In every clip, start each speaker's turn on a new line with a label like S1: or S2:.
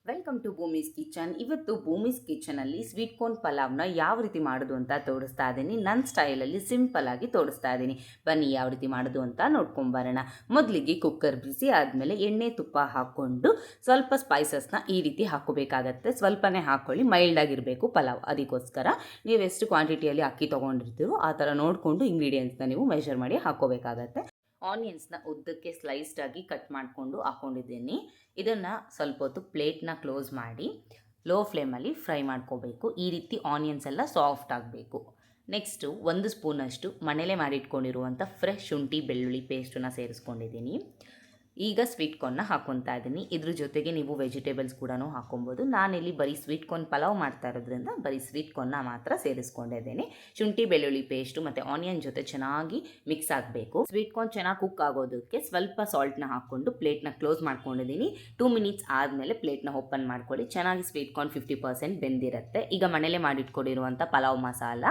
S1: Welcome to ಭೂಮಿಸ್ kitchen. ಇವತ್ತು ಭೂಮಿಸ್ ಕಿಚನಲ್ಲಿ sweet corn ಪಲಾವ್ನ ಯಾವ ರೀತಿ ಮಾಡೋದು ಅಂತ ತೋರಿಸ್ತಾ ಇದ್ದೀನಿ. ನನ್ನ ಸ್ಟೈಲಲ್ಲಿ ಸಿಂಪಲ್ಲಾಗಿ ತೋರಿಸ್ತಾ ಇದ್ದೀನಿ. ಬನ್ನಿ ಯಾವ ರೀತಿ ಮಾಡೋದು ಅಂತ ನೋಡ್ಕೊಂಬರೋಣ. ಮೊದಲಿಗೆ ಕುಕ್ಕರ್ ಬಿಸಿ ಆದಮೇಲೆ ಎಣ್ಣೆ ತುಪ್ಪ ಹಾಕ್ಕೊಂಡು ಸ್ವಲ್ಪ ಸ್ಪೈಸಸ್ನ ಈ ರೀತಿ ಹಾಕ್ಕೋಬೇಕಾಗತ್ತೆ. ಸ್ವಲ್ಪನೇ ಹಾಕ್ಕೊಳ್ಳಿ, ಮೈಲ್ಡಾಗಿರಬೇಕು ಪಲಾವ್. ಅದಕ್ಕೋಸ್ಕರ ನೀವು ಎಷ್ಟು ಕ್ವಾಂಟಿಟಿಯಲ್ಲಿ ಅಕ್ಕಿ ತೊಗೊಂಡಿರ್ತೀರೋ ಆ ಥರ ನೋಡಿಕೊಂಡು ಇಂಗ್ರೀಡಿಯೆಂಟ್ಸ್ನ ನೀವು ಮೆಷರ್ ಮಾಡಿ ಹಾಕ್ಕೋಬೇಕಾಗತ್ತೆ. ಆನಿಯನ್ಸ್ನ ಉದ್ದಕ್ಕೆ ಸ್ಲೈಸ್ಡ್ ಆಗಿ ಕಟ್ ಮಾಡಿಕೊಂಡು ಹಾಕ್ಕೊಂಡಿದ್ದೀನಿ. ಇದನ್ನು ಸ್ವಲ್ಪ ಹೊತ್ತು ಪ್ಲೇಟ್ನ ಕ್ಲೋಸ್ ಮಾಡಿ ಲೋ ಫ್ಲೇಮಲ್ಲಿ ಫ್ರೈ ಮಾಡ್ಕೋಬೇಕು. ಈ ರೀತಿ ಆನಿಯನ್ಸ್ ಎಲ್ಲ ಸಾಫ್ಟ್ ಆಗಬೇಕು. ನೆಕ್ಸ್ಟು 1 ಸ್ಪೂನಷ್ಟು ಮನೇಲೇ ಮಾಡಿಟ್ಕೊಂಡಿರುವಂಥ ಫ್ರೆಶ್ ಶುಂಠಿ ಬೆಳ್ಳುಳ್ಳಿ ಪೇಸ್ಟನ್ನು ಸೇರಿಸ್ಕೊಂಡಿದ್ದೀನಿ. ಈಗ ಸ್ವೀಟ್ ಕಾರ್ನ್ನ ಹಾಕ್ಕೊತಾ ಇದ್ದೀನಿ. ಇದ್ರ ಜೊತೆಗೆ ನೀವು ವೆಜಿಟೇಬಲ್ಸ್ ಕೂಡ ಹಾಕ್ಕೊಬೋದು. ನಾನಿಲ್ಲಿ ಬರೀ ಸ್ವೀಟ್ ಕಾರ್ನ್ ಪಲಾವ್ ಮಾಡ್ತಾ ಇರೋದ್ರಿಂದ ಬರೀ ಸ್ವೀಟ್ ಕಾರ್ನ್ನ ಮಾತ್ರ ಸೇರಿಸ್ಕೊಂಡಿದ್ದೀನಿ. ಶುಂಠಿ ಬೆಳ್ಳುಳ್ಳಿ ಪೇಸ್ಟು ಮತ್ತು ಆನಿಯನ್ ಜೊತೆ ಚೆನ್ನಾಗಿ ಮಿಕ್ಸ್ ಆಗಬೇಕು. ಸ್ವೀಟ್ ಕಾರ್ನ್ ಚೆನ್ನಾಗಿ ಕುಕ್ ಆಗೋದಕ್ಕೆ ಸ್ವಲ್ಪ ಸಾಲ್ಟ್ನ ಹಾಕ್ಕೊಂಡು ಪ್ಲೇಟ್ನ ಕ್ಲೋಸ್ ಮಾಡ್ಕೊಂಡಿದ್ದೀನಿ. 2 ಮಿನಿಟ್ಸ್ ಆದಮೇಲೆ ಪ್ಲೇಟ್ನ ಓಪನ್ ಮಾಡ್ಕೊಳ್ಳಿ. ಚೆನ್ನಾಗಿ ಸ್ವೀಟ್ ಕಾರ್ನ್ 50% ಬೆಂದಿರುತ್ತೆ. ಈಗ ಮನೇಲೇ ಮಾಡಿಟ್ಕೊಂಡಿರುವಂಥ pulao masala,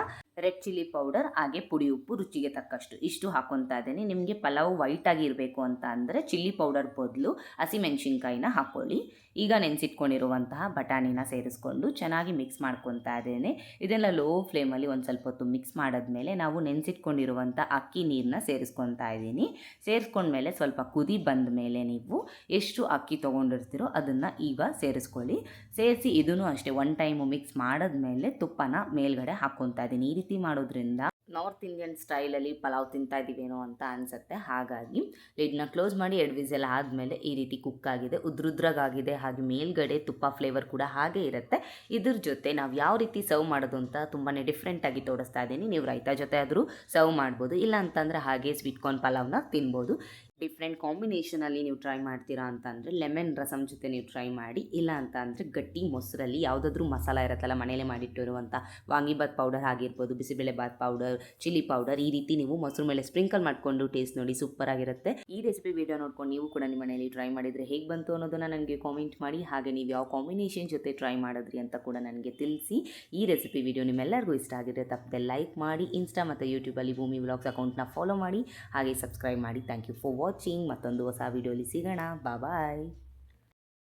S1: red chilli powder, ಹಾಗೆ ಪುಡಿ ಉಪ್ಪು ರುಚಿಗೆ ತಕ್ಕಷ್ಟು ಇಷ್ಟು ಹಾಕ್ಕೊತಾ ಇದ್ದೀನಿ. ನಿಮಗೆ ಪಲಾವ್ ವೈಟಾಗಿ ಇರಬೇಕು ಅಂತ ಅಂದರೆ ಚಿಲ್ಲಿ ಪೌಡರ್ ಬದಲು ಹಸಿಮೆಣ್ಸಿನ್ಕಾಯಿನ ಹಾಕ್ಕೊಳ್ಳಿ. ಈಗ ನೆನೆಸಿಟ್ಕೊಂಡಿರುವಂತಹ ಬಟಾಣಿನ ಸೇರಿಸ್ಕೊಂಡು ಚೆನ್ನಾಗಿ ಮಿಕ್ಸ್ ಮಾಡ್ಕೊತಾ ಇದ್ದೇನೆ. ಇದೆಲ್ಲ ಲೋ ಫ್ಲೇಮಲ್ಲಿ ಒಂದು ಸ್ವಲ್ಪ ಹೊತ್ತು ಮಿಕ್ಸ್ ಮಾಡಿದ್ಮೇಲೆ ನಾವು ನೆನೆಸಿಟ್ಕೊಂಡಿರುವಂಥ ಅಕ್ಕಿ ನೀರನ್ನ ಸೇರಿಸ್ಕೊತಾ ಇದ್ದೀನಿ. ಸೇರಿಸ್ಕೊಂಡ್ಮೇಲೆ ಸ್ವಲ್ಪ ಕುದಿ ಬಂದ ಮೇಲೆ ನೀವು ಎಷ್ಟು ಅಕ್ಕಿ ತೊಗೊಂಡಿರ್ತೀರೋ ಅದನ್ನು ಈಗ ಸೇರಿಸ್ಕೊಳ್ಳಿ. ಸೇರಿಸಿ ಇದನ್ನು ಅಷ್ಟೇ 1 ಟೈಮು ಮಿಕ್ಸ್ ಮಾಡಿದ್ಮೇಲೆ ತುಪ್ಪನ ಮೇಲ್ಗಡೆ ಹಾಕ್ಕೊತಾ ಇದ್ದೀನಿ. ಈ ರೀತಿ ಮಾಡೋದ್ರಿಂದ ನಾರ್ತ್ ಇಂಡಿಯನ್ ಸ್ಟೈಲಲ್ಲಿ ಪಲಾವ್ ತಿಂತಾ ಇದ್ದೀವೇನೋ ಅಂತ ಅನಿಸುತ್ತೆ. ಹಾಗಾಗಿ ಲಿಡ್ನ ಕ್ಲೋಸ್ ಮಾಡಿ 2 ವಿಸಲ್ ಆದಮೇಲೆ ಈ ರೀತಿ ಕುಕ್ ಆಗಿದೆ, ಉದ್ರುದ್ರಾಗಿದೆ. ಹಾಗೆ ಮೇಲ್ಗಡೆ ತುಪ್ಪ ಫ್ಲೇವರ್ ಕೂಡ ಹಾಗೆ ಇರುತ್ತೆ. ಇದ್ರ ಜೊತೆ ನಾವು ಯಾವ ರೀತಿ ಸರ್ವ್ ಮಾಡೋದು ಅಂತ ತುಂಬಾ ಡಿಫ್ರೆಂಟಾಗಿ ತೋರಿಸ್ತಾ ಇದ್ದೀನಿ. ನೀವು ರೈತ ಜೊತೆ ಆದರೂ ಸರ್ವ್ ಮಾಡ್ಬೋದು, ಇಲ್ಲ ಅಂತಂದರೆ ಹಾಗೆ ಸ್ವೀಟ್ ಕಾರ್ನ್ ಪಲಾವ್ನ ತಿನ್ಬೋದು. ಡಿಫ್ರೆಂಟ್ ಕಾಂಬಿನೇಷನಲ್ಲಿ ನೀವು ಟ್ರೈ ಮಾಡ್ತೀರಾ ಅಂತಂದರೆ ಲೆಮನ್ ರಸಮ್ ಜೊತೆ ನೀವು ಟ್ರೈ ಮಾಡಿ, ಇಲ್ಲ ಅಂತ ಅಂದರೆ ಗಟ್ಟಿ ಮೊಸರಲ್ಲಿ ಯಾವುದಾದ್ರೂ ಮಸಾಲ ಇರುತ್ತಲ್ಲ ಮನೇಲೆ ಮಾಡಿಟ್ಟಿರುವಂಥ ವಾಂಗಿಬಾತ್ ಪೌಡರ್ ಆಗಿರ್ಬೋದು, ಬಿಸಿಬೇಳೆಬಾತ್ ಪೌಡರ್, ಚಿಲ್ಲಿ ಪೌಡರ್, ಈ ರೀತಿ ನೀವು ಮೊಸರು ಮೇಲೆ ಸ್ಪ್ರಿಂಕಲ್ ಮಾಡಿಕೊಂಡು ಟೇಸ್ಟ್ ನೋಡಿ, ಸೂಪರ್ ಆಗಿರುತ್ತೆ. ಈ ರೆಸಿಪಿ ವಿಡಿಯೋ ನೋಡ್ಕೊಂಡು ನೀವು ಕೂಡ ನಿಮ್ಮ ಮನೆಯಲ್ಲಿ ಟ್ರೈ ಮಾಡಿದರೆ ಹೇಗೆ ಬಂತು ಅನ್ನೋದನ್ನು ನನಗೆ ಕಾಮೆಂಟ್ ಮಾಡಿ. ಹಾಗೆ ನೀವು ಯಾವ ಕಾಂಬಿನೇಷನ್ ಜೊತೆ ಟ್ರೈ ಮಾಡಿದ್ರಿ ಅಂತ ಕೂಡ ನನಗೆ ತಿಳಿಸಿ. ಈ ರೆಸಿಪಿ ವಿಡಿಯೋ ನಿಮ್ಮೆಲ್ಲರಿಗೂ ಇಷ್ಟ ಆಗಿದ್ರೆ ತಪ್ಪದೆ ಲೈಕ್ ಮಾಡಿ, ಇನ್ಸ್ಟಾ ಮತ್ತು ಯೂಟ್ಯೂಬಲ್ಲಿ ಭೂಮಿ ವ್ಲಾಗ್ಸ್ ಅಕೌಂಟ್ನ ಫಾಲೋ ಮಾಡಿ, ಹಾಗೆ ಸಬ್ಸ್ಕ್ರೈಬ್ ಮಾಡಿ. Thank you for watching. ಮತ್ತೊಂದು ಹೊಸ ವಿಡಿಯೋಲಿ ಸಿಗೋಣ. ಬಾಯ್.